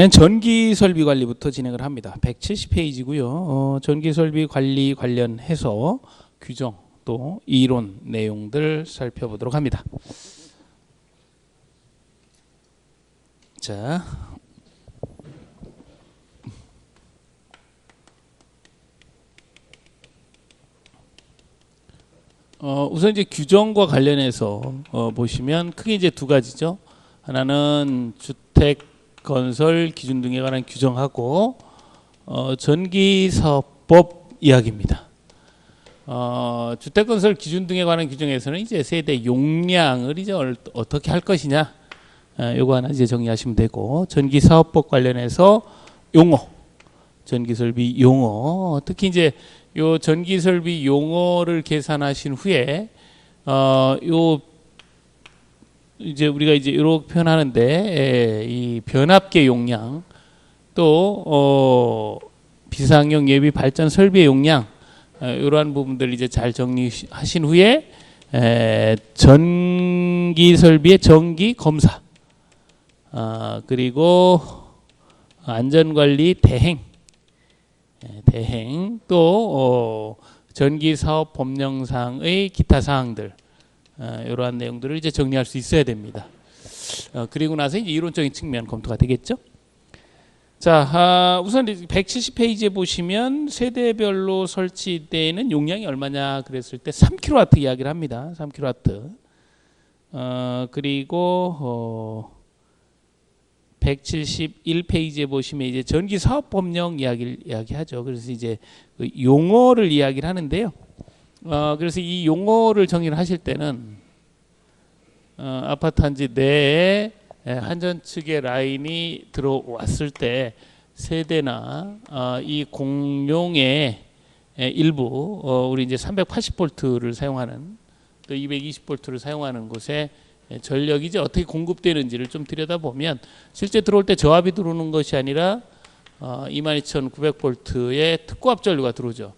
전기 설비 관리부터 진행을 합니다. 170페이지고요. 전기 설비 관리 관련해서 규정 또 이론 내용들 살펴보도록 합니다. 자, 우선 이제 규정과 관련해서 보시면 크게 이제 두 가지죠. 하나는 주택 건설 기준 등에 관한 규정하고 전기사업법 이야기입니다. 주택건설 기준 등에 관한 규정에서는 이제 세대 용량을 이제 어떻게 할 것이냐, 요거 하나 이제 정리하시면 되고, 전기사업법 관련해서 용어, 전기설비 용어, 특히 이제 요 전기설비 용어를 계산하신 후에 요 이제 우리가 이제 이렇게 표현하는데, 이 변압계 용량 또 비상용 예비 발전 설비의 용량, 이러한 부분들 이제 잘 정리하신 후에 전기 설비의 정기 검사, 그리고 안전관리 대행 또 전기 사업 법령상의 기타 사항들, 이러한 내용들을 이제 정리할 수 있어야 됩니다. 그리고 나서 이제 이론적인 측면 검토가 되겠죠. 자, 우선 170페이지에 보시면 세대별로 설치되는 용량이 얼마냐 그랬을 때 3kW 이야기를 합니다. 3kW. 그리고 171페이지에 보시면 이제 전기 사업 법령 이야기하죠. 그래서 이제 그 용어를 이야기를 하는데요. 그래서 이 용어를 정의를 하실 때는 아파트 단지 내에 한전 측의 라인이 들어왔을 때 세대나 이 공용의 일부, 우리 이제 380V를 사용하는, 또 220V를 사용하는 곳에 전력이 이제 어떻게 공급되는지를 좀 들여다보면, 실제 들어올 때 저압이 들어오는 것이 아니라 22,900V의 특고압 전류가 들어오죠.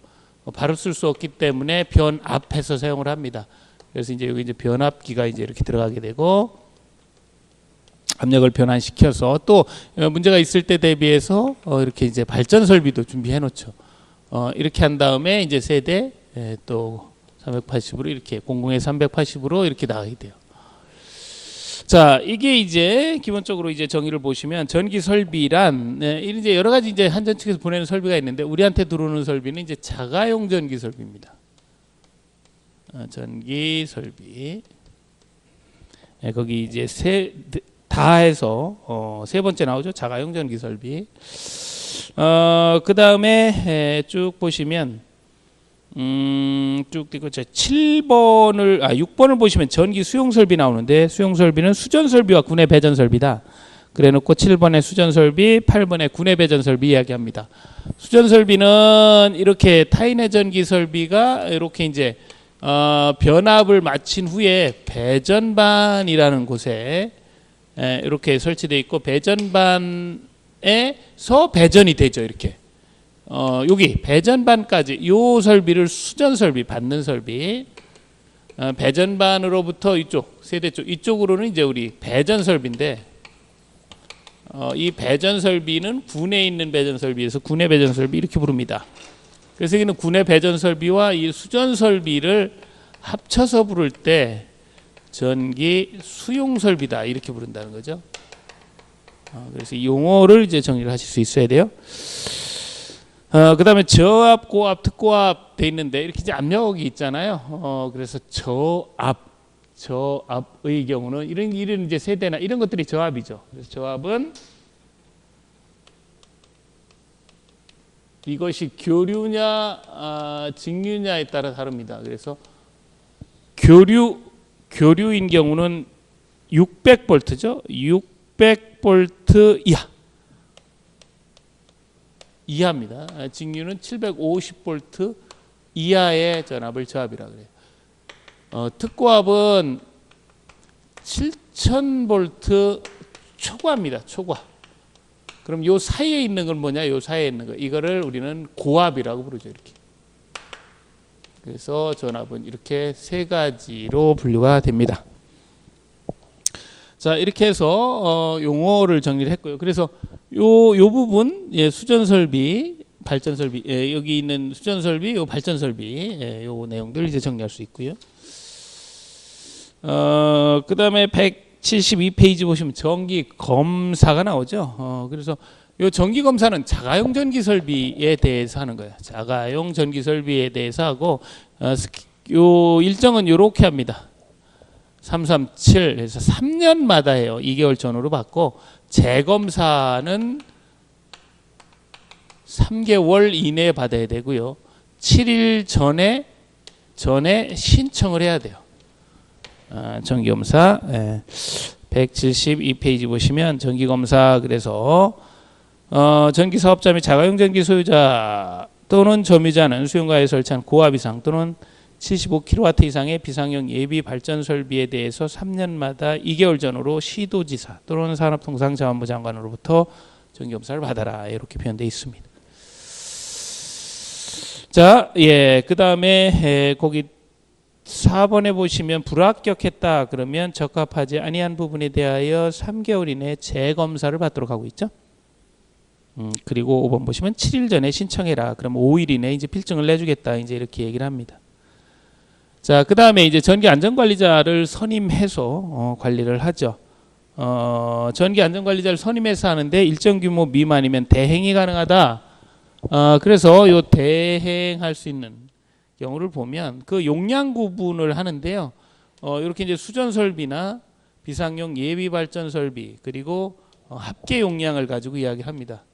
바로 쓸 수 없기 때문에 변압해서 사용을 합니다. 그래서 이제 여기 이제 변압기가 이제 이렇게 들어가게 되고, 압력을 변환시켜서 또 문제가 있을 때 대비해서 이렇게 이제 발전 설비도 준비해 놓죠. 이렇게 한 다음에 이제 세대 또 380으로 이렇게, 공공의 380으로 이렇게 나가게 돼요. 자, 이게 이제 기본적으로 이제 정의를 보시면, 전기 설비란 이제 여러 가지 이제 한전 측에서 보내는 설비가 있는데, 우리한테 들어오는 설비는 이제 자가용 전기 설비입니다. 전기 설비. 거기 이제 다 해서 세 번째 나오죠. 자가용 전기 설비. 그 다음에 쭉 보시면 쭉 있고, 6번을 보시면 전기 수용 설비 나오는데, 수용 설비는 수전 설비와 군의 배전 설비다. 그래 놓고 7번에 수전 설비, 8번에 군의 배전 설비 이야기합니다. 수전 설비는 이렇게 타인의 전기 설비가 이렇게 이제 변압을 마친 후에 배전반이라는 곳에 이렇게 설치되어 있고, 배전반에서 배전이 되죠. 이렇게 여기 배전반까지, 요 설비를 수전 설비, 받는 설비, 배전반으로부터 이쪽 세대 쪽 이쪽으로는 이제 우리 배전 설비인데, 이 배전 설비는 군에 있는 배전 설비에서 군의 배전 설비 이렇게 부릅니다. 그래서 여기는 군의 배전 설비와 이 수전 설비를 합쳐서 부를 때 전기 수용 설비다 이렇게 부른다는 거죠. 그래서 이 용어를 이제 정리를 하실 수 있어야 돼요. 그 다음에 저압, 고압, 특고압 돼 있는데, 이렇게 이제 압력이 있잖아요. 그래서 저압의 경우는 이런 이제 세대나 이런 것들이 저압이죠. 그래서 저압은 이것이 교류냐 직류냐에 따라 다릅니다. 그래서 교류인 경우는 600V죠. 600V 이하입니다. 직류는 750V 이하의 전압을 저압이라고 그래요. 특고압은 7000V 초과입니다. 초과. 그럼 요 사이에 있는 건 뭐냐? 요 사이에 있는 거. 이거를 우리는 고압이라고 부르죠. 이렇게. 그래서 전압은 이렇게 세 가지로 분류가 됩니다. 자, 이렇게 해서 용어를 정리를 했고요. 그래서 요 부분, 예, 수전 설비, 발전 설비, 예, 여기 있는 수전 설비, 요 발전 설비, 예, 요 내용들 이제 정리할 수 있고요. 그다음에 172페이지 보시면 전기 검사가 나오죠. 그래서 요 전기 검사는 자가용 전기 설비에 대해서 하는 거예요. 자가용 전기 설비에 대해서 하고 요 일정은 요렇게 합니다. 337 해서 3년마다 해요. 2개월 전후로 받고 재검사는 3개월 이내에 받아야 되고요. 7일 전에 신청을 해야 돼요. 전기검사 172페이지 보시면 전기검사 그래서 전기사업자 및 자가용 전기 소유자 또는 점유자는 수용가에 설치한 고압 이상 또는 75kW 이상의 비상용 예비 발전 설비에 대해서 3년마다 2개월 전후로 시도지사 또는 산업통상자원부 장관으로부터 전기검사를 받아라 이렇게 표현되어 있습니다. 자, 예, 그 다음에 거기 4번에 보시면 불합격했다 그러면 적합하지 아니한 부분에 대하여 3개월 이내에 재검사를 받도록 하고 있죠. 그리고 5번 보시면 7일 전에 신청해라. 그럼 5일 이내에 이제 필증을 내주겠다. 이제 이렇게 얘기를 합니다. 자, 그 다음에 이제 전기 안전관리자를 선임해서 관리를 하죠. 전기 안전관리자를 선임해서 하는데 일정 규모 미만이면 대행이 가능하다. 그래서 요 대행할 수 있는 경우를 보면 그 용량 구분을 하는데요. 이렇게 이제 수전 설비나 비상용 예비 발전 설비 그리고 합계 용량을 가지고 이야기를 합니다.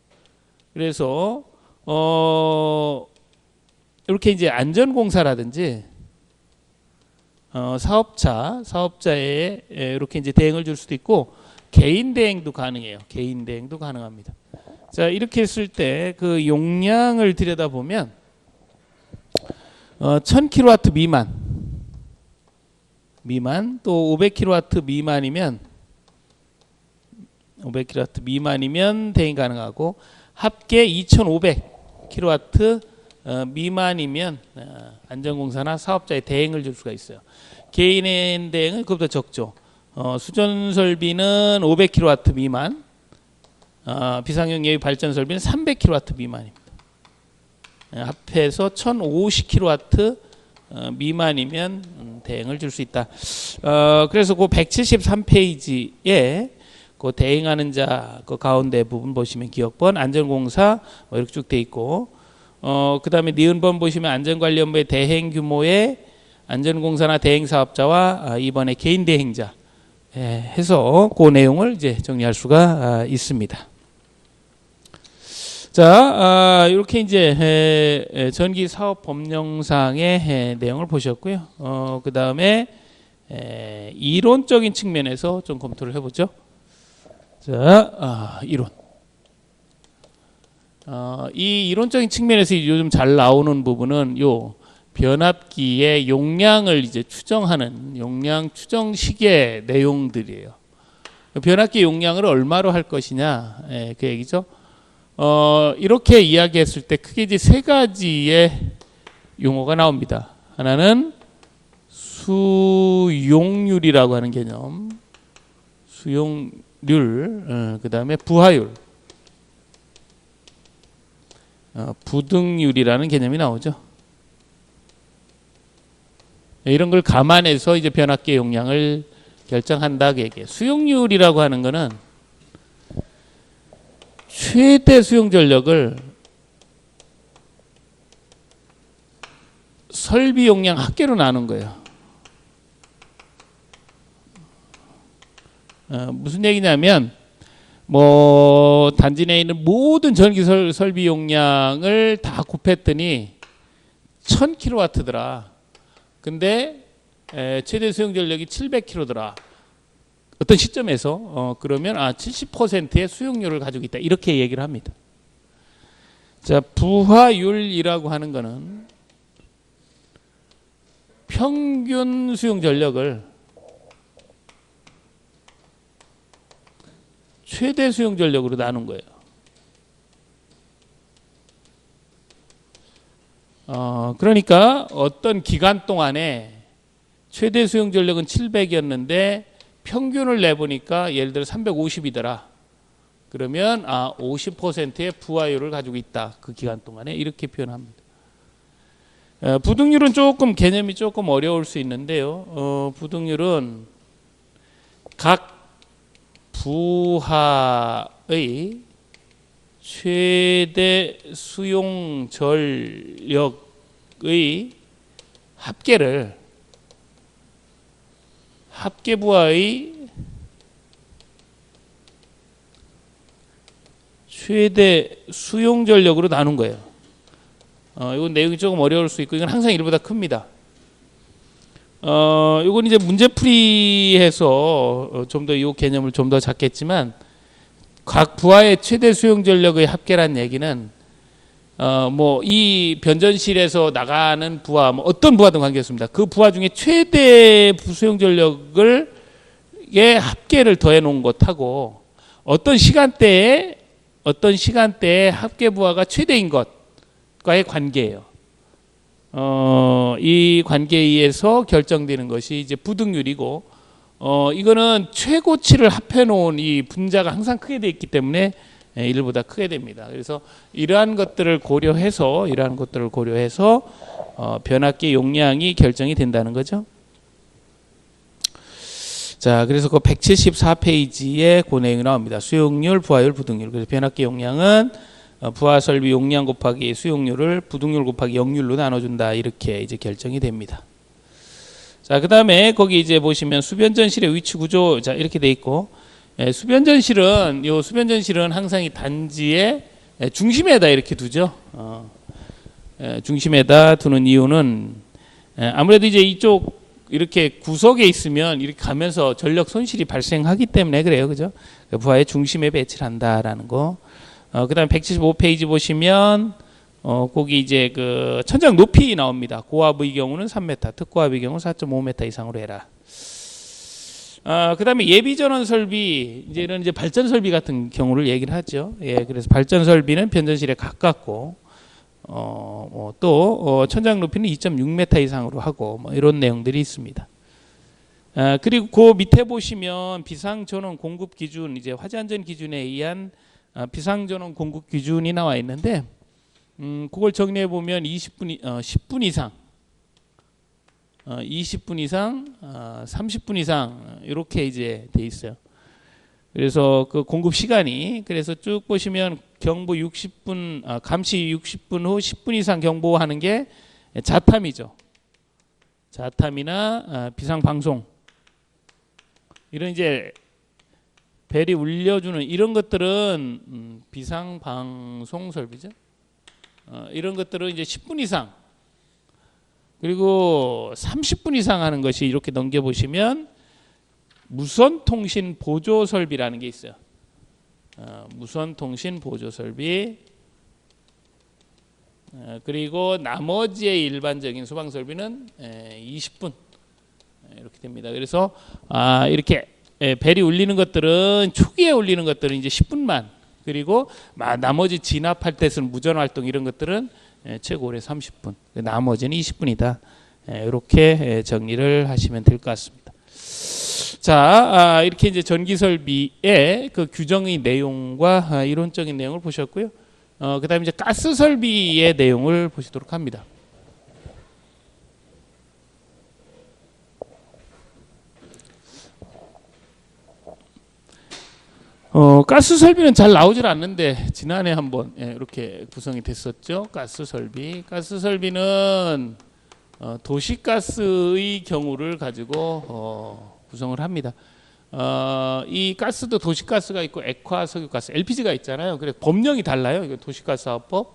그래서 이렇게 이제 안전공사라든지 사업자에 이렇게 이제 대행을 줄 수도 있고 개인 대행도 가능해요. 개인 대행도 가능합니다. 자, 이렇게 했을 때 그 용량을 들여다보면 1000kW 미만 또 500kW 미만이면 대행 가능하고 합계 2500kW 미만이면 안전공사나 사업자의 대행을 줄 수가 있어요. 개인 대행은 그것보다 적죠. 수전 설비는 500kW 미만, 비상용 예비 발전 설비는 300kW 미만입니다. 합해서 1050kW 미만이면 대행을 줄 수 있다. 그래서 그 173페이지에 그 대행하는 자 그 가운데 부분 보시면 기억번, 안전공사 뭐 이렇게 쭉 돼 있고, 그 다음에 니은번 보시면 안전관리본부의 대행 규모의 안전공사나 대행사업자와 이번에 개인 대행자 해서 그 내용을 이제 정리할 수가 있습니다. 자, 이렇게 이제 전기 사업 법령상의 내용을 보셨고요. 그 다음에 이론적인 측면에서 좀 검토를 해보죠. 자, 이론. 이 이론적인 측면에서 요즘 잘 나오는 부분은 요 변압기의 용량을 이제 추정하는 용량 추정식의 내용들이에요. 변압기 용량을 얼마로 할 것이냐, 그 얘기죠. 이렇게 이야기했을 때 크게 이제 세 가지의 용어가 나옵니다. 하나는 수용률이라고 하는 개념, 수용률, 그 다음에 부하율, 부등률이라는 개념이 나오죠. 이런 걸 감안해서 이제 변압기의 용량을 결정한다 그 얘기예요. 수용률이라고 하는 거는 최대 수용 전력을 설비 용량 합계로 나눈 거예요. 무슨 얘기냐면 뭐 단지 내에 있는 모든 전기 설비 용량을 다 곱했더니 1000kW더라. 근데 최대 수용 전력이 700kW더라. 어떤 시점에서 그러면 70%의 수용률을 가지고 있다. 이렇게 얘기를 합니다. 자, 부하율이라고 하는 거는 평균 수용 전력을 최대 수용 전력으로 나눈 거예요. 그러니까 어떤 기간 동안에 최대 수용 전력은 700이었는데 평균을 내보니까 예를 들어 350이더라. 그러면 50%의 부하율을 가지고 있다. 그 기간 동안에 이렇게 표현합니다. 부등률은 조금 개념이 조금 어려울 수 있는데요. 부등률은 각 부하의 최대 수용 전력의 합계 부하의 최대 수용 전력으로 나눈 거예요. 이건 내용이 조금 어려울 수 있고 이건 항상 1보다 큽니다. 이건 이제 문제풀이해서 좀 더 이 개념을 좀 더 잡겠지만 각 부하의 최대 수용 전력의 합계란 얘기는 뭐 이 변전실에서 나가는 부하 뭐 어떤 부하든 관계없습니다. 그 부하 중에 최대 수용 전력을 의 합계를 더해 놓은 것하고 어떤 시간대에 합계 부하가 최대인 것과의 관계예요. 이 관계에 의해서 결정되는 것이 이제 부등률이고, 이거는 최고치를 합해 놓은 이 분자가 항상 크게 되어 있기 때문에 1보다 크게 됩니다. 그래서 이러한 것들을 고려해서 변압기 용량이 결정이 된다는 거죠. 자, 그래서 그 174페이지에 그 내용이 나옵니다. 수용률, 부하율, 부등률. 그래서 변압기 용량은 부하 설비 용량 곱하기 수용률을 부등률 곱하기 역률로 나눠준다. 이렇게 이제 결정이 됩니다. 자, 그 다음에 거기 이제 보시면 수변전실의 위치 구조, 자, 이렇게 돼 있고, 수변전실은 항상 이 단지의 중심에다 이렇게 두죠. 중심에다 두는 이유는 아무래도 이제 이쪽 이렇게 구석에 있으면 이렇게 가면서 전력 손실이 발생하기 때문에 그래요. 그죠? 부하의 중심에 배치를 한다라는 거. 그 다음에 175페이지 보시면, 거기 이제 그 천장 높이 나옵니다. 고압의 경우는 3m, 특고압의 경우는 4.5m 이상으로 해라. 그 다음에 예비전원 설비, 이제 이런 이제 발전 설비 같은 경우를 얘기를 하죠. 예, 그래서 발전 설비는 변전실에 가깝고, 또 천장 높이는 2.6m 이상으로 하고 뭐 이런 내용들이 있습니다. 그리고 그 밑에 보시면 비상전원 공급 기준, 이제 화재안전 기준에 의한 비상전원 공급 기준이 나와 있는데, 그걸 정리해 보면 10분 이상, 20분 이상, 30분 이상 이렇게 이제 돼 있어요. 그래서 그 공급 시간이, 그래서 쭉 보시면 경보 60분, 감시 60분 후 10분 이상 경보하는 게 자탐이죠. 자탐이나 비상방송, 이런 이제 벨이 울려주는 이런 것들은 비상방송 설비죠. 이런 것들은 이제 10분 이상, 그리고 30분 이상 하는 것이 이렇게 넘겨보시면 무선통신 보조 설비라는 게 있어요. 무선통신 보조 설비. 그리고 나머지의 일반적인 소방 설비는 20분 이렇게 됩니다. 그래서 이렇게 벨이 울리는 것들은, 초기에 울리는 것들은 이제 10분만, 그리고 나머지 진압할 때 쓰는 무전 활동 이런 것들은 최고 오래 30분, 나머지는 20분이다. 이렇게 정리를 하시면 될 것 같습니다. 자, 이렇게 이제 전기 설비의 그 규정의 내용과 이론적인 내용을 보셨고요. 그다음에 이제 가스 설비의 내용을 보시도록 합니다. 가스 설비는 잘 나오질 않는데 지난해 한번 이렇게 구성이 됐었죠. 가스 설비. 가스 설비는 도시가스의 경우를 가지고 구성을 합니다. 이 가스도 도시가스가 있고 액화 석유가스, LPG가 있잖아요. 그래서 법령이 달라요. 이거 도시가스 사업법,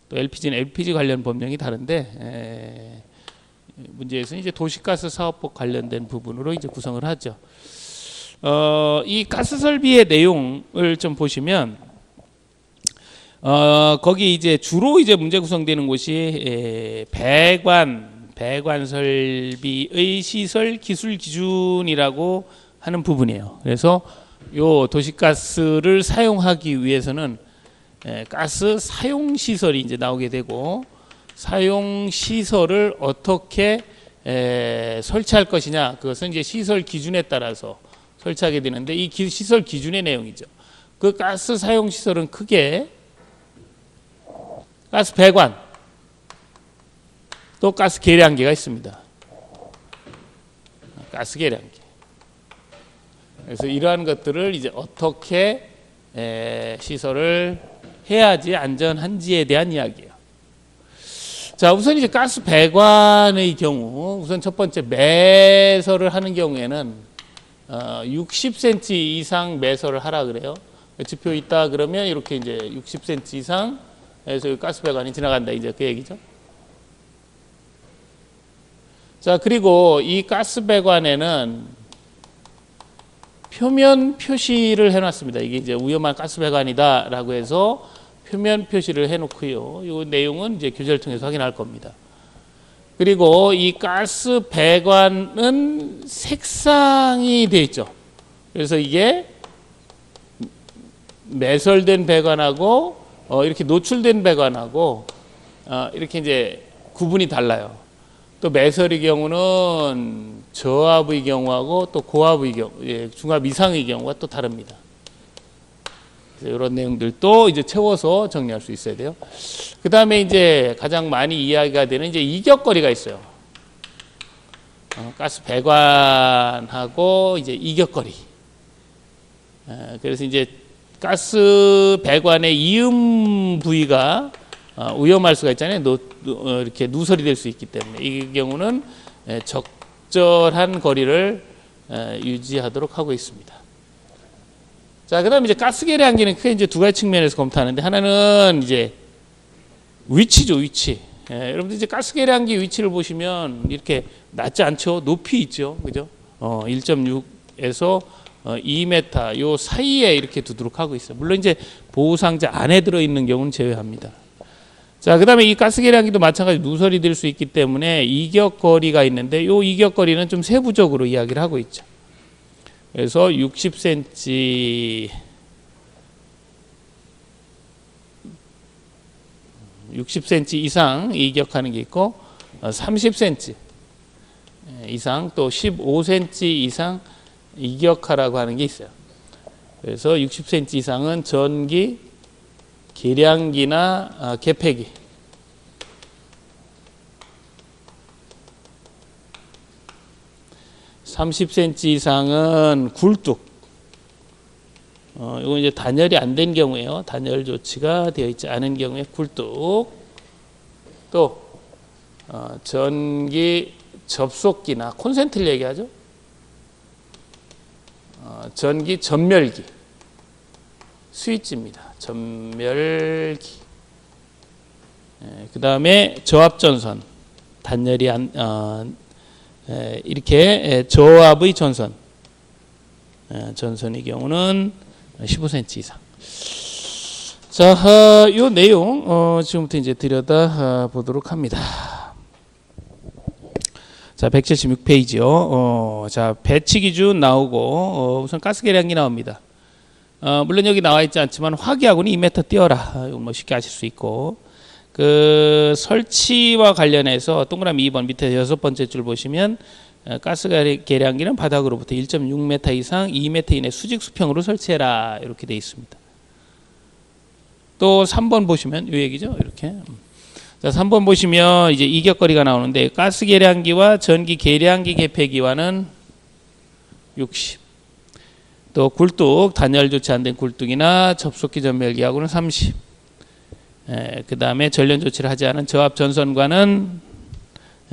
또 LPG는 LPG 관련 법령이 다른데, 문제에서는 이제 도시가스 사업법 관련된 부분으로 이제 구성을 하죠. 이 가스 설비의 내용을 좀 보시면, 거기 이제 주로 이제 문제 구성되는 곳이 배관 설비의 시설 기술 기준이라고 하는 부분이에요. 그래서 요 도시가스를 사용하기 위해서는 가스 사용 시설이 이제 나오게 되고, 사용 시설을 어떻게 설치할 것이냐, 그것은 이제 시설 기준에 따라서 설치하게 되는데 이 시설 기준의 내용이죠. 그 가스 사용 시설은 크게 가스 배관 또 가스 계량기가 있습니다. 가스 계량기. 그래서 이러한 것들을 이제 어떻게 시설을 해야지 안전한지에 대한 이야기예요. 자, 우선 이제 가스 배관의 경우, 우선 첫 번째 매설을 하는 경우에는 60cm 이상 매설을 하라 그래요. 지표 있다 그러면 이렇게 이제 60cm 이상에서 가스 배관이 지나간다 이제 그 얘기죠. 자, 그리고 이 가스 배관에는 표면 표시를 해놨습니다. 이게 이제 위험한 가스 배관이다라고 해서 표면 표시를 해놓고요. 이 내용은 이제 교재를 통해서 확인할 겁니다. 그리고 이 가스 배관은 색상이 되어 있죠. 그래서 이게 매설된 배관하고 이렇게 노출된 배관하고 이렇게 이제 구분이 달라요. 또 매설의 경우는 저압의 경우하고 또 고압의 경우, 중압 이상의 경우가 또 다릅니다. 이런 내용들도 이제 채워서 정리할 수 있어야 돼요. 그 다음에 이제 가장 많이 이야기가 되는 이제 이격거리가 있어요. 가스 배관하고 이제 이격거리. 그래서 이제 가스 배관의 이음 부위가 위험할 수가 있잖아요. 이렇게 누설이 될 수 있기 때문에 이 경우는 적절한 거리를 유지하도록 하고 있습니다. 자, 그다음에 이제 가스 계량기는 크게 이제 두 가지 측면에서 검토하는데 하나는 이제 위치죠, 위치. 여러분들 이제 가스 계량기 위치를 보시면 이렇게 낮지 않죠, 높이 있죠, 그죠? 1.6에서 2m 요 사이에 이렇게 두도록 하고 있어요. 물론 이제 보호 상자 안에 들어 있는 경우는 제외합니다. 자, 그다음에 이 가스 계량기도 마찬가지 누설이 될 수 있기 때문에 이격거리가 있는데 요 이격거리는 좀 세부적으로 이야기를 하고 있죠. 그래서 60cm 이상 이격하는 게 있고 30cm 이상 또 15cm 이상 이격하라고 하는 게 있어요. 그래서 60cm 이상은 전기, 계량기나 개폐기, 30cm 이상은 굴뚝. 이건 이제 단열이 안 된 경우에요. 단열 조치가 되어 있지 않은 경우에 굴뚝. 또 전기 접속기나 콘센트를 얘기하죠. 전기 전멸기, 스위치입니다. 전멸기. 그 다음에 저압전선, 단열이 이렇게 저압의 전선, 전선의 경우는 15cm 이상. 자, 이 내용 지금부터 이제 들여다 보도록 합니다. 자, 176페이지요. 자, 배치 기준 나오고 우선 가스 계량기 나옵니다. 물론 여기 나와 있지 않지만 화기하고는 2m 띄어라. 이거 뭐 쉽게 아실 수 있고. 그 설치와 관련해서 동그라미 2번 밑에 6번째 줄 보시면 가스 계량기는 바닥으로부터 1.6m 이상 2m 이내 수직 수평으로 설치해라. 이렇게 되어 있습니다. 또 3번 보시면 이 얘기죠. 이렇게. 자, 3번 보시면 이제 이격거리가 나오는데 가스 계량기와 전기 계량기 개폐기와는 60. 또 굴뚝, 단열 조치 안 된 굴뚝이나 접속기 전멸기하고는 30. 그 다음에 전련 조치를 하지 않은 저압 전선과는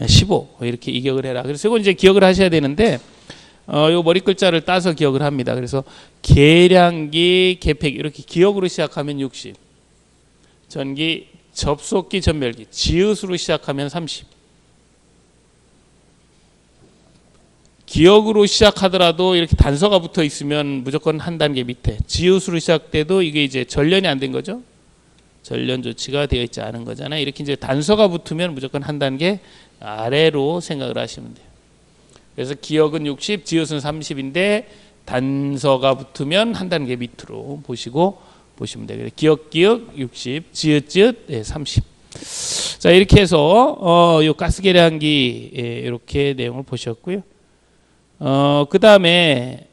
15. 이렇게 이격을 해라. 그래서 이건 이제 기억을 하셔야 되는데, 요 머리 글자를 따서 기억을 합니다. 그래서 계량기, 개폐기 이렇게 기억으로 시작하면 60. 전기 접속기 전멸기 지읒으로 시작하면 30. 기억으로 시작하더라도 이렇게 단서가 붙어 있으면 무조건 한 단계 밑에, 지읒으로 시작돼도 이게 이제 전련이 안 된 거죠. 전련 조치가 되어 있지 않은 거잖아요. 이렇게 이제 단서가 붙으면 무조건 한 단계 아래로 생각을 하시면 돼요. 그래서 기억은 60, 지읒은 30인데 단서가 붙으면 한 단계 밑으로 보시면 돼요. 기억 60, 지읒 30. 자, 이렇게 해서 요 가스 계량기 이렇게 내용을 보셨고요. 그 다음에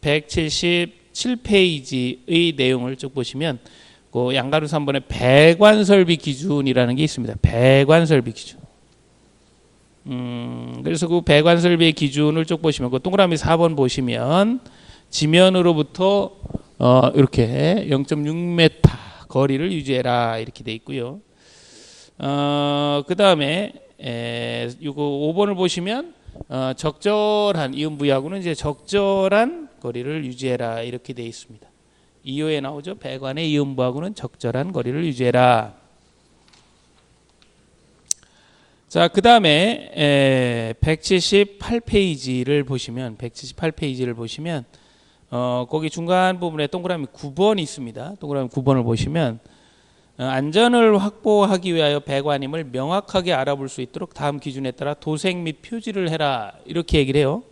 177페이지의 내용을 쭉 보시면 그 양가로 3번에 배관설비 기준이라는 게 있습니다. 배관설비 기준. 그래서 그 배관설비 기준을 쭉 보시면 그 동그라미 4번 보시면 지면으로부터 이렇게 0.6m 거리를 유지해라 이렇게 돼 있고요. 그 다음에 이거 5번을 보시면 적절한 이음부하고는 이제 적절한 거리를 유지해라 이렇게 돼 있습니다. 2호에 나오죠. 배관의 이음부하고는 적절한 거리를 유지해라. 자, 그 다음에 178페이지를 보시면 거기 중간 부분에 동그라미 9번이 있습니다. 동그라미 9번을 보시면 안전을 확보하기 위하여 배관임을 명확하게 알아볼 수 있도록 다음 기준에 따라 도색 및 표지를 해라 이렇게 얘기를 해요.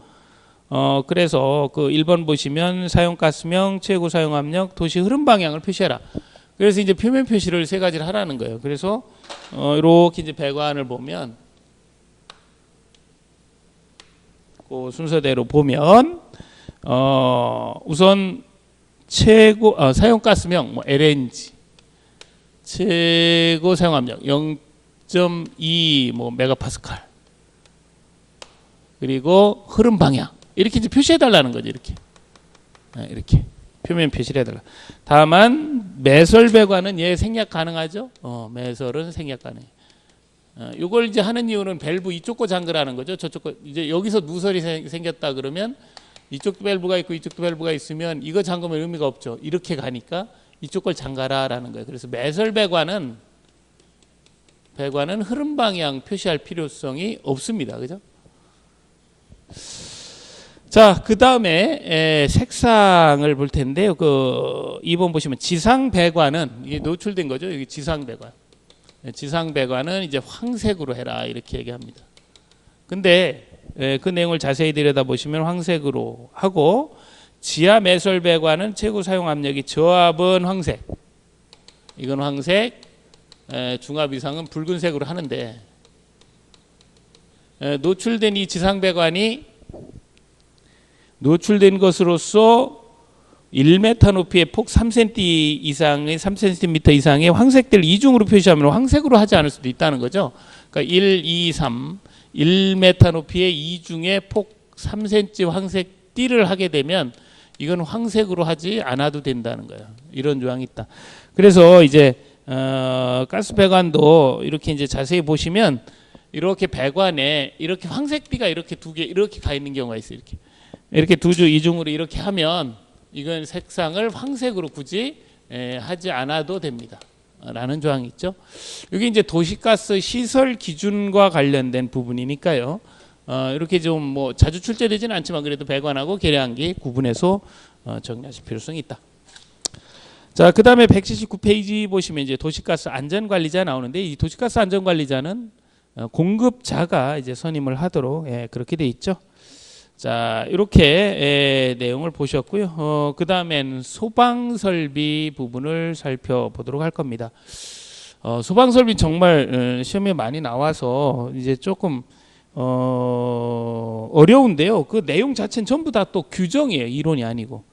그래서 그 1번 보시면 사용가스명, 최고 사용압력, 도시 흐름 방향을 표시해라. 그래서 이제 표면 표시를 세 가지를 하라는 거예요. 그래서 이렇게 이제 배관을 보면 그 순서대로 보면 우선 최고 사용가스명 뭐 LNG 최고 사용압력 0.2 뭐 메가파스칼 그리고 흐름 방향 이렇게 이제 표시해 달라는 거죠. 이렇게 표면 표시를 해달라. 다만 매설 배관은 얘 생략 가능하죠. 매설은 생략 가능해. 이걸 이제 하는 이유는 밸브 이쪽 거 잠그라는 거죠. 저쪽 거 이제 여기서 누설이 생겼다 그러면 이쪽 밸브가 있고 이쪽도 밸브가 있으면 이거 잠그면 의미가 없죠. 이렇게 가니까 이쪽 걸 잠가라라는 거예요. 그래서 매설 배관은 흐름 방향 표시할 필요성이 없습니다. 그죠? 자, 그 다음에 색상을 볼 텐데요. 그 2번 보시면 지상 배관은 이게 노출된 거죠. 여기 지상 배관. 지상 배관은 이제 황색으로 해라 이렇게 얘기합니다. 근데 그 내용을 자세히 들여다보시면 황색으로 하고 지하 매설 배관은 최고 사용 압력이 저압은 황색. 이건 황색. 중압 이상은 붉은색으로 하는데 노출된 이 지상 배관이 노출된 것으로서 1m 높이의 폭 3cm 이상의 3cm 이상의 황색들 이중으로 표시하면 황색으로 하지 않을 수도 있다는 거죠. 그러니까 1, 2, 3 1m 높이의 이중의 폭 3cm 황색 띠를 하게 되면 이건 황색으로 하지 않아도 된다는 거예요. 이런 조항이 있다. 그래서 이제 가스 배관도 이렇게 이제 자세히 보시면 이렇게 배관에 이렇게 황색 띠가 이렇게 두 개 이렇게 가 있는 경우가 있어요. 이렇게 두 줄 이중으로 이렇게 하면 이건 색상을 황색으로 굳이 하지 않아도 됩니다. 라는 조항이 있죠. 여기 이제 도시가스 시설 기준과 관련된 부분이니까요. 이렇게 좀 뭐 자주 출제되지는 않지만 그래도 배관하고 계량기 구분해서 정리하실 필요성이 있다. 자, 그 다음에 179페이지 보시면 이제 도시가스 안전관리자 나오는데 이 도시가스 안전관리자는 공급자가 이제 선임을 하도록 그렇게 돼 있죠. 자, 이렇게 내용을 보셨고요. 그 다음엔 소방설비 부분을 살펴보도록 할 겁니다. 소방설비 정말 시험에 많이 나와서 이제 조금 어려운데요. 그 내용 자체는 전부 다 또 규정이에요. 이론이 아니고.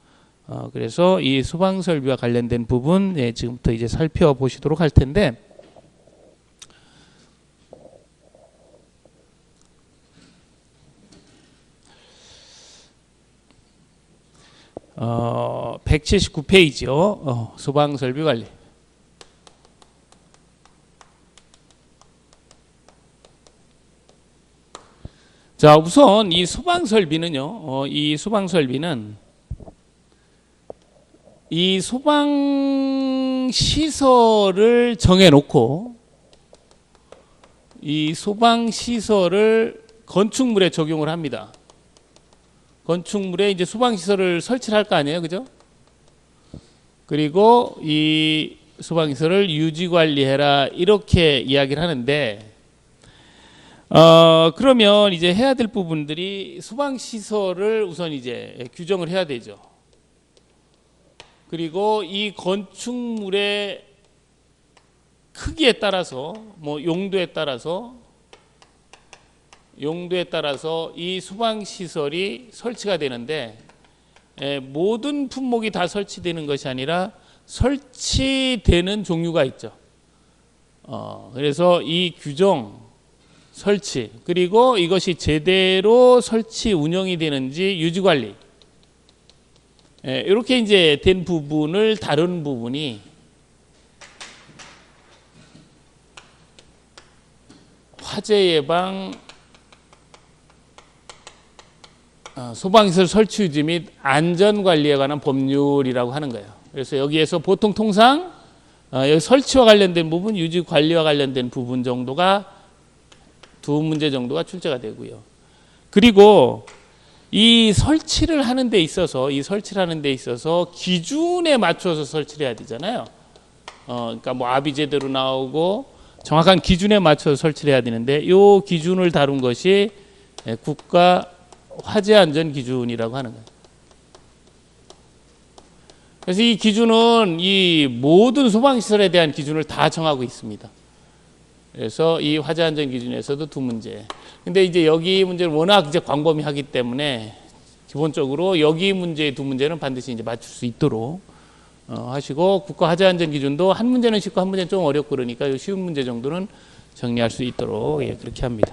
그래서 이 소방설비와 관련된 부분 지금부터 이제 살펴보시도록 할 텐데 179페이지요. 소방설비 관리. 자, 우선 이 소방설비는요. 이 소방시설을 정해놓고 이 소방시설을 건축물에 적용을 합니다. 건축물에 이제 소방시설을 설치를 할 거 아니에요. 그죠? 그리고 이 소방시설을 유지관리해라 이렇게 이야기를 하는데 그러면 이제 해야 될 부분들이 소방시설을 우선 이제 규정을 해야 되죠. 그리고 이 건축물의 크기에 따라서 뭐 용도에 따라서 이 소방시설이 설치가 되는데 모든 품목이 다 설치되는 것이 아니라 설치되는 종류가 있죠. 그래서 이 규정, 설치, 그리고 이것이 제대로 설치 운영이 되는지 유지관리, 이렇게 이제 된 부분을 다루는 부분이 화재 예방, 소방시설 설치 유지 및 안전관리에 관한 법률이라고 하는 거예요. 그래서 여기에서 보통 통상 여기 설치와 관련된 부분, 유지 관리와 관련된 부분 정도가 두 문제 정도가 출제가 되고요. 그리고 이 설치를 하는 데 있어서 기준에 맞춰서 설치를 해야 되잖아요. 그러니까 뭐 압이 제대로 나오고 정확한 기준에 맞춰서 설치를 해야 되는데 이 기준을 다룬 것이 국가 화재 안전 기준이라고 하는 거예요. 그래서 이 기준은 이 모든 소방시설에 대한 기준을 다 정하고 있습니다. 그래서 이 화재 안전 기준에서도 두 문제. 근데 이제 여기 문제는 워낙 이제 광범위하기 때문에 기본적으로 여기 문제의 두 문제는 반드시 이제 맞출 수 있도록 하시고, 국가 화재 안전 기준도 한 문제는 쉽고 한 문제는 좀 어렵고 그러니까 이 쉬운 문제 정도는 정리할 수 있도록 그렇게 합니다.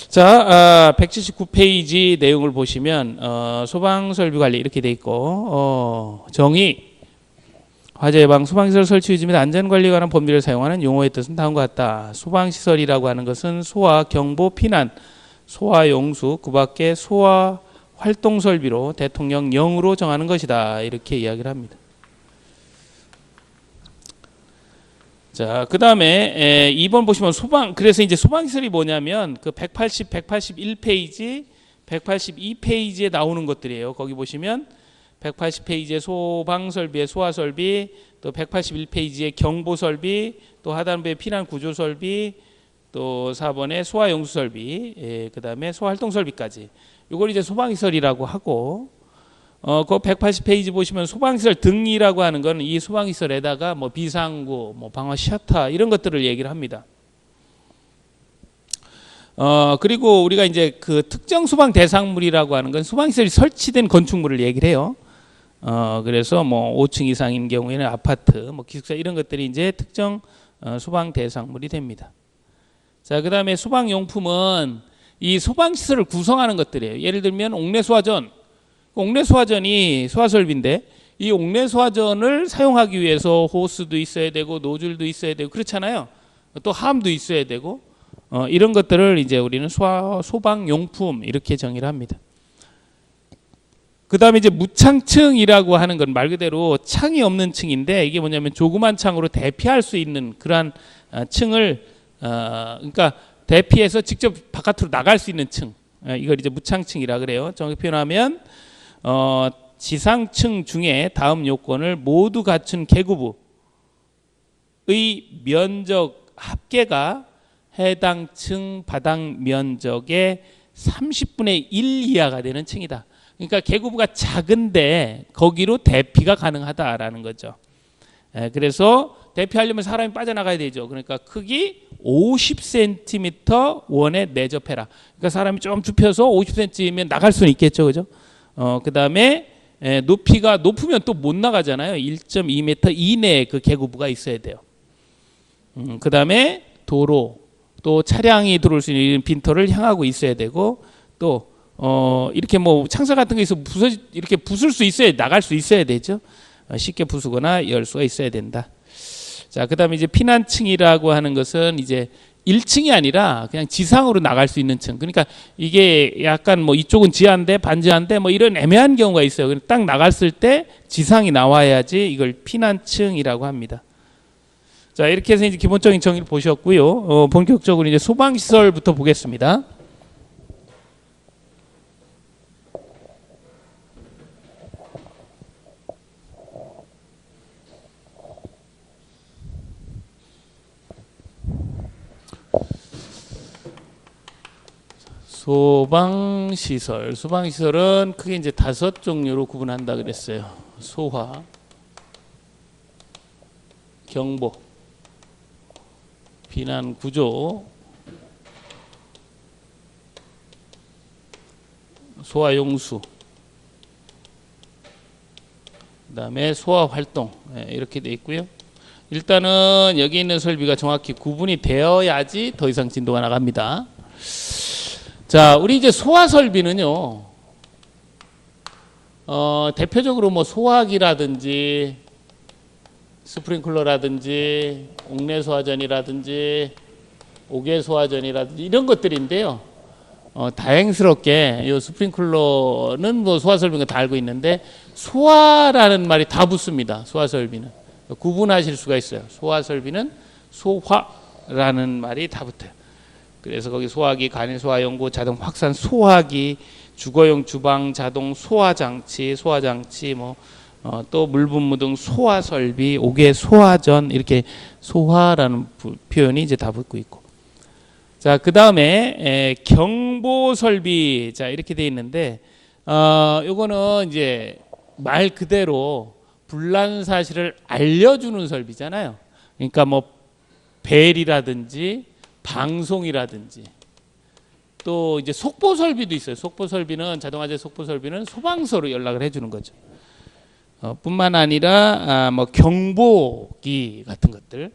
자, 179페이지 내용을 보시면 소방설비 관리 이렇게 돼 있고, 정의, 화재 예방, 소방시설 설치 유지 및 안전관리에 관한 법률을 사용하는 용어의 뜻은 다음과 같다. 소방시설이라고 하는 것은 소화, 경보, 피난, 소화, 용수, 그 밖에 소화 활동설비로 대통령령으로 정하는 것이다. 이렇게 이야기를 합니다. 자, 그 다음에 2번 보시면 그래서 이제 소방시설이 뭐냐면 그 180, 181페이지, 182페이지에 나오는 것들이에요. 거기 보시면 180페이지에 소방설비의 소화설비, 또 181페이지에 경보설비, 또 하단부의 피난구조설비, 또 4번에 소화용수설비, 그 다음에 소활동설비까지. 이걸 이제 소방시설이라고 하고, 그 180페이지 보시면 소방시설 등이라고 하는 건 이 소방시설에다가 뭐 비상구, 뭐 방화 셔터 이런 것들을 얘기를 합니다. 그리고 우리가 이제 그 특정 소방 대상물이라고 하는 건 소방시설이 설치된 건축물을 얘기를 해요. 그래서 뭐 5층 이상인 경우에는 아파트, 뭐 기숙사 이런 것들이 이제 특정 소방 대상물이 됩니다. 자, 그 다음에 소방용품은 이 소방시설을 구성하는 것들이에요. 예를 들면 옥내소화전, 옥내소화전이 소화설비인데 이 옥내소화전을 사용하기 위해서 호스도 있어야 되고 노즐도 있어야 되고 그렇잖아요. 또 함도 있어야 되고 이런 것들을 이제 우리는 소방용품 이렇게 정의를 합니다. 그 다음에 이제 무창층이라고 하는 건 말 그대로 창이 없는 층인데 이게 뭐냐면 조그만 창으로 대피할 수 있는 그러한 층을 그러니까 대피해서 직접 바깥으로 나갈 수 있는 층, 이걸 이제 무창층이라 그래요. 정확히 표현하면 지상층 중에 다음 요건을 모두 갖춘 계급의 면적 합계가 해당 층 바닥 면적의 30분의 1 이하가 되는 층이다. 그러니까 계급부가 작은데 거기로 대피가 가능하다라는 거죠. 그래서 대피하려면 사람이 빠져나가야 되죠. 그러니까 크기 50cm 원에 내접해라. 그러니까 사람이 좀 좁혀서 50cm면 나갈 수는 있겠죠, 그죠? 그 다음에 높이가 높으면 또 못 나가잖아요. 1.2m 이내에 그 계급부가 있어야 돼요. 그 다음에 도로, 또 차량이 들어올 수 있는 빈터를 향하고 있어야 되고, 또 이렇게 뭐 창살 같은 게 있어 이렇게 부술 수 있어야 나갈 수 있어야 되죠. 쉽게 부수거나 열 수가 있어야 된다. 자, 그다음에 이제 피난층이라고 하는 것은 이제 1층이 아니라 그냥 지상으로 나갈 수 있는 층. 그러니까 이게 약간 뭐 이쪽은 지하인데 반지하인데 뭐 이런 애매한 경우가 있어요. 딱 나갔을 때 지상이 나와야지 이걸 피난층이라고 합니다. 자, 이렇게 해서 이제 기본적인 정의를 보셨고요. 본격적으로 이제 소방시설부터 보겠습니다. 소방시설은 크게 이제 5종류로 구분한다 그랬어요. 소화, 경보, 비난 구조, 소화 용수, 그다음에 소화 활동 이렇게 돼 있고요. 일단은 여기 있는 설비가 정확히 구분이 되어야지 더 이상 진도가 나갑니다. 자, 우리 이제 소화 설비는요. 대표적으로 뭐 소화기라든지 스프링클러라든지 옥내 소화전이라든지 옥외 소화전이라든지 이런 것들인데요. 다행스럽게 이 스프링클러는 뭐 소화 설비인 거 다 알고 있는데 소화라는 말이 다 붙습니다. 소화 설비는 구분하실 수가 있어요. 소화 설비는 소화라는 말이 다 붙어요. 그래서 거기 소화기, 간이 소화연고, 자동 확산 소화기, 주거용 주방 자동 소화장치, 뭐 또 물분무 등 소화 설비, 옥외 소화전 이렇게 소화라는 표현이 이제 다 붙고 있고. 자, 그 다음에 경보 설비, 자 이렇게 돼 있는데, 요거는 이제 말 그대로 불난 사실을 알려주는 설비잖아요. 그러니까 뭐 벨이라든지 방송이라든지 또 이제 속보 설비도 있어요. 속보 설비는 자동화재 속보 설비는 소방서로 연락을 해주는 거죠. 뿐만 아니라 뭐 경보기 같은 것들.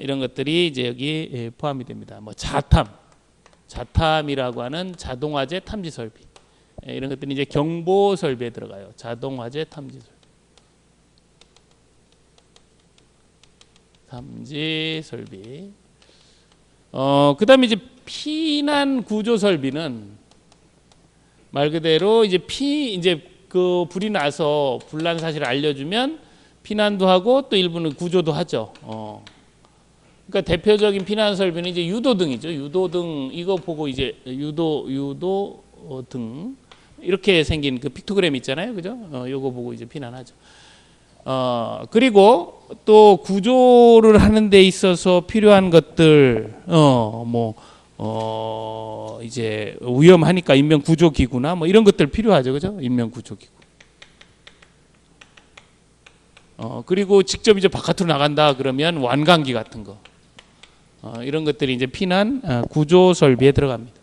이런 것들이 이제 여기 포함이 됩니다. 뭐 자탐이라고 하는 자동화재 탐지 설비, 이런 것들이 이제 경보 설비에 들어가요. 자동화재 탐지 설비. 그다음에 이제 피난 구조 설비는 말 그대로 이제 그 불이 나서 불난 사실을 알려주면 피난도 하고 또 일부는 구조도 하죠. 그러니까 대표적인 피난 설비는 이제 유도등이죠. 유도등 이거 보고 이제 유도등 이렇게 생긴 그 픽토그램 있잖아요, 그죠? 요거 보고 이제 피난하죠. 그리고 또 구조를 하는 데 있어서 필요한 것들, 이제 위험하니까 인명 구조 기구나 뭐 이런 것들 필요하죠, 그죠? 인명 구조 기구. 그리고 직접 이제 바깥으로 나간다 그러면 완강기 같은 거. 이런 것들이 이제 피난 구조 설비에 들어갑니다.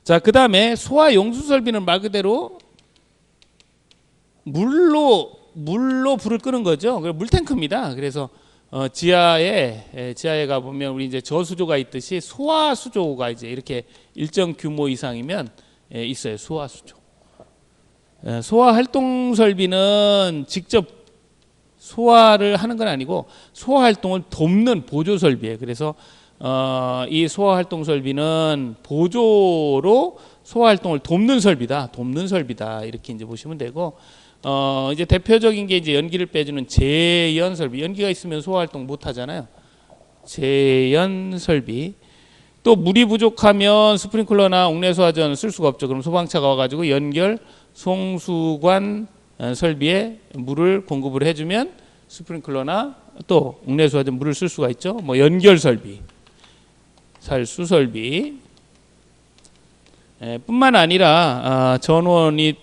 자, 그 다음에 소화 용수 설비는 말 그대로 물로 불을 끄는 거죠. 물탱크입니다. 그래서 지하에 가 보면 우리 이제 저수조가 있듯이 소화 수조가 이제 이렇게 일정 규모 이상이면 있어요. 소화 수조. 소화 활동 설비는 직접 소화를 하는 건 아니고 소화 활동을 돕는 보조 설비예요. 그래서 이 소화 활동 설비는 보조로 소화 활동을 돕는 설비다. 이렇게 이제 보시면 되고, 이제 대표적인 게 이제 연기를 빼주는 제연 설비. 연기가 있으면 소화 활동 못 하잖아요. 제연 설비. 또 물이 부족하면 스프링클러나 옥내 소화전 쓸 수가 없죠. 그럼 소방차가 와가지고 연결 송수관 설비에 물을 공급을 해주면 스프링클러나 또 옥내 소화전 물을 쓸 수가 있죠. 뭐 연결 설비, 살수 설비. 뿐만 아니라 전원이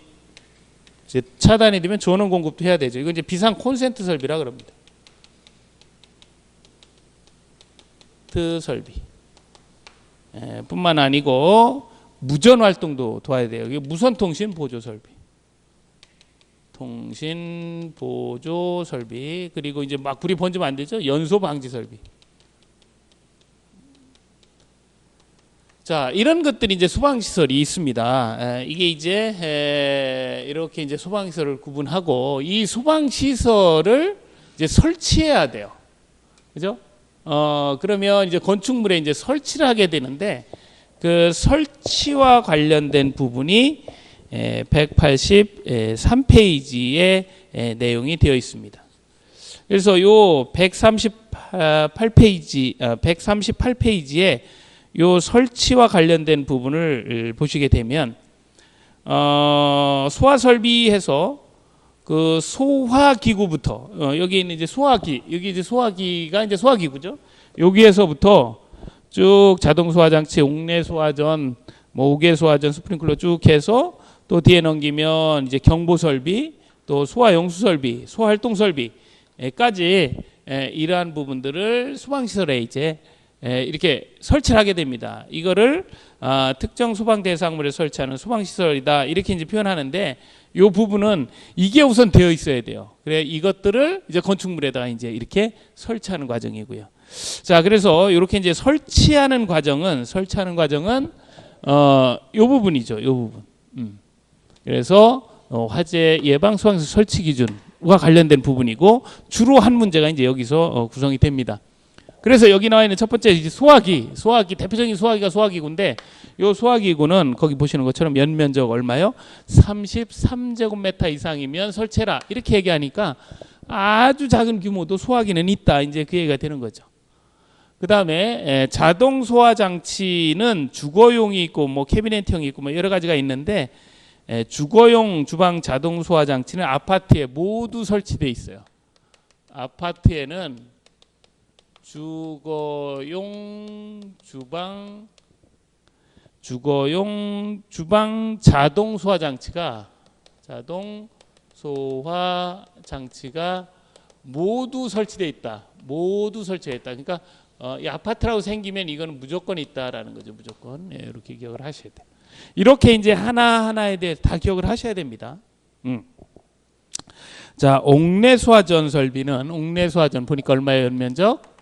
이제 차단이 되면 전원 공급도 해야 되죠. 이건 이제 비상 콘센트 설비라 그럽니다. 설비. 뿐만 아니고 무전 활동도 도와야 돼요. 이게 무선 통신 보조 설비. 통신 보조 설비. 그리고 이제 막 불이 번지면 안 되죠. 연소 방지 설비. 자, 이런 것들이 이제 소방시설이 있습니다. 이게 이제 이렇게 이제 소방시설을 구분하고 이 소방시설을 이제 설치해야 돼요. 그죠? 그러면 이제 건축물에 이제 설치를 하게 되는데 그 설치와 관련된 부분이 183페이지에 내용이 되어 있습니다. 그래서 요 138페이지에 요 설치와 관련된 부분을 보시게 되면 소화 설비해서 그 소화 기구부터 여기 있는 이제 소화기, 여기 이제 소화기가 이제 소화 기구죠. 여기에서부터 쭉 자동 소화장치, 옥내 소화전, 뭐 옥외 소화전, 스프링클러 쭉 해서 또 뒤에 넘기면 이제 경보 설비, 또 소화 용수 설비, 소화 활동 설비까지 이러한 부분들을 소방시설에 이제 이렇게 설치를 하게 됩니다. 이거를 특정 소방 대상물에 설치하는 소방시설이다 이렇게 이제 표현하는데 요 부분은 이게 우선 되어 있어야 돼요. 그래 이것들을 이제 건축물에다가 이제 이렇게 설치하는 과정이고요. 자, 그래서 이렇게 이제 설치하는 과정은 요 부분이죠. 요 부분. 그래서 화재 예방 소방서 설치 기준과 관련된 부분이고 주로 한 문제가 이제 여기서 구성이 됩니다. 그래서 여기 나와 있는 첫 번째 이제 소화기 대표적인 소화기가 소화기구인데 요 소화기구는 거기 보시는 것처럼 연면적 얼마요? 33제곱미터 이상이면 설치해라 이렇게 얘기하니까 아주 작은 규모도 소화기는 있다 이제 그 얘기가 되는 거죠. 그 다음에 자동 소화 장치는 주거용이 있고 뭐 캐비넷형이 있고 뭐 여러 가지가 있는데 주거용 주방 자동 소화 장치는 아파트에 모두 설치되어 있어요. 아파트에는 주거용 주방 자동 소화 장치가 모두 설치되어 있다. 모두 설치되어 있다. 그러니까 이 아파트라고 생기면 이거는 무조건 있다라는 거죠. 무조건. 예, 이렇게 기억을 하셔야 돼요. 이렇게 이제 하나하나에 대해 다 기억을 하셔야 됩니다. 자, 옥내 소화전 설비는 옥내 소화전 보니까 얼마예요? 연면적?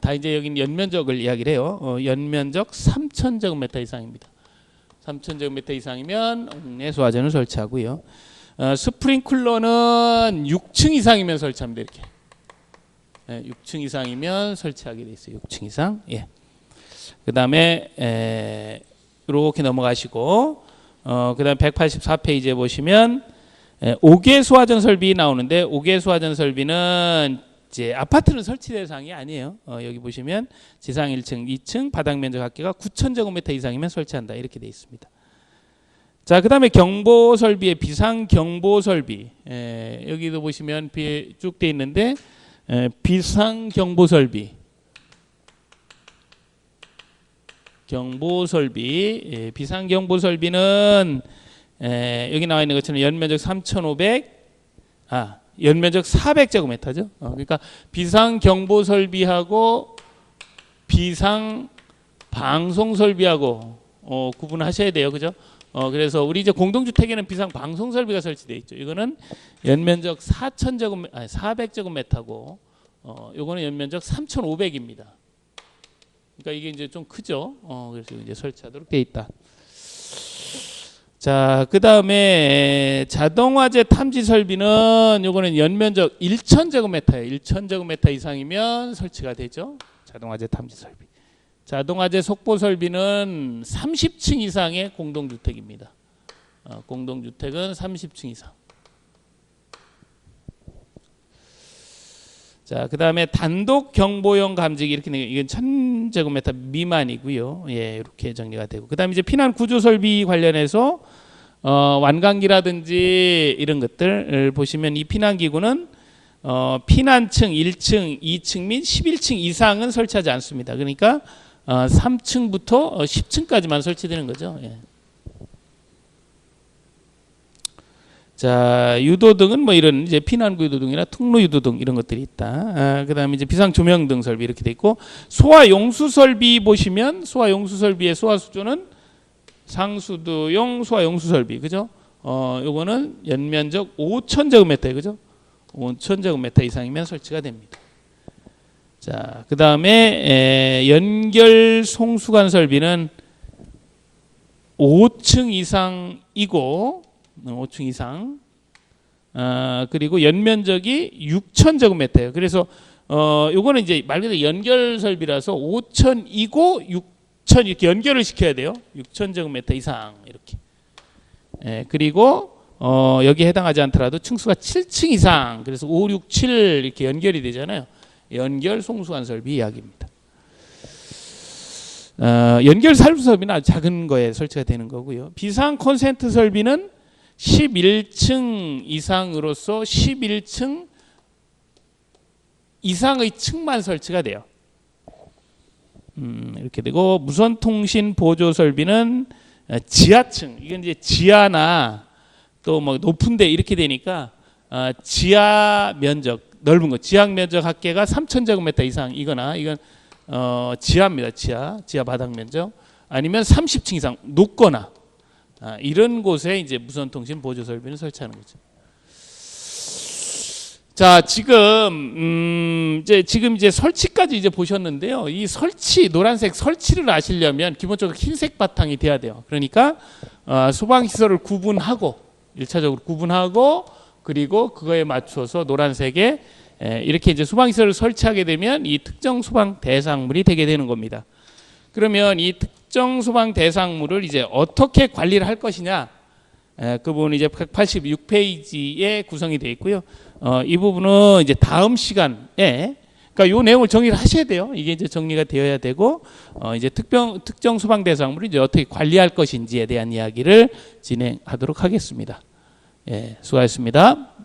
다 이제 여기는 연면적을 이야기를 해요. 연면적 3,000제곱미터 이상입니다. 3,000제곱미터 이상이면 옥내 소화전을 설치하고요. 스프링클러는 6층 이상이면 설치합니다. 이렇게. 6층 이상이면 설치하게 돼 있어요. 6층 이상. 예. 그다음에 이렇게 넘어가시고 그다음에 184페이지에 보시면 5개 소화전 설비 나오는데 5개 소화전 설비는 이제 아파트는 설치 대상이 아니에요. 여기 보시면 지상 1층, 2층 바닥 면적 합계가 9,000제곱미터 이상이면 설치한다 이렇게 돼 있습니다. 자, 그다음에 경보 설비의 비상 경보 설비 여기도 보시면 쭉 돼 있는데 비상 경보 설비 비상 경보 설비는 여기 나와 있는 것처럼 연면적 400제곱미터죠. 그러니까 비상 경보 설비하고 비상 방송 설비하고 구분하셔야 돼요. 그죠? 그래서 우리 이제 공동주택에는 비상 방송 설비가 설치되어 있죠. 이거는 연면적 400제곱미터고 요거는 연면적 3,500입니다. 그러니까 이게 이제 좀 크죠. 그래서 이제 설치하도록 되어 있다. 자, 그 다음에 자동화재 탐지 설비는 요거는 연면적 1,000제곱미터예요. 1,000제곱미터 이상이면 설치가 되죠. 자동화재 탐지 설비. 자동화재 속보 설비는 30층 이상의 공동주택입니다. 공동주택은 30층 이상. 자, 그 다음에 단독 경보용 감지기 이렇게 이건 1,000제곱미터 미만이고요. 예, 이렇게 정리가 되고. 그 다음에 이제 피난 구조 설비 관련해서 완강기라든지 이런 것들 보시면 이 피난기구는 피난층 1층, 2층 및 11층 이상은 설치하지 않습니다. 그러니까 3층부터 10층까지만 설치되는 거죠. 예. 자, 유도등은 뭐 이런 이제 피난구 유도등이나 통로 유도등 이런 것들이 있다. 그다음에 이제 비상 조명등 설비 이렇게 돼 있고 소화 용수 설비 보시면 소화 용수 설비의 소화 수조는 상수도용 소화 용수 설비 그죠? 요거는 연면적 5,000제곱미터 그죠? 5,000제곱미터 이상이면 설치가 됩니다. 자, 그다음에 연결 송수관 설비는 5층 이상이고 5층 이상 그리고 연면적이 6,000제곱미터예요. 그래서 요거는 이제 말 그대로 연결 설비라서 5,000이고 6,000 이렇게 연결을 시켜야 돼요. 6,000제곱미터 이상 이렇게. 그리고 여기에 해당하지 않더라도 층수가 7층 이상 그래서 5, 6, 7 이렇게 연결이 되잖아요. 연결 송수관 설비 이야기입니다. 연결 살부 설비는 아주 작은 거에 설치가 되는 거고요. 비상 콘센트 설비는 11층 이상으로서 11층 이상의 층만 설치가 돼요. 이렇게 되고 무선 통신 보조 설비는 지하층 이건 이제 지하나 또 뭐 높은데 이렇게 되니까 지하 면적 넓은 거 지하 면적 합계가 3,000제곱미터 이상이거나 이건 지하입니다. 지하 바닥 면적 아니면 30층 이상 높거나 이런 곳에 이제 무선통신 보조 설비를 설치하는 거죠. 자, 지금 이제 설치까지 이제 보셨는데요. 이 설치, 노란색 설치를 아시려면 기본적으로 흰색 바탕이 돼야 돼요. 그러니까 소방 시설을 구분하고 1차적으로 구분하고 그리고 그거에 맞춰서 노란색에 이렇게 이제 소방 시설을 설치하게 되면 이 특정 소방 대상물이 되게 되는 겁니다. 그러면 이 특정 소방 대상물을 이제 어떻게 관리를 할 것이냐? 그 부분은 이제 186페이지에 구성이 되어 있고요. 이 부분은 이제 다음 시간에, 그러니까 요 내용을 정리를 하셔야 돼요. 이게 이제 정리가 되어야 되고, 이제 특정 소방 대상물을 이제 어떻게 관리할 것인지에 대한 이야기를 진행하도록 하겠습니다. 예, 수고하셨습니다.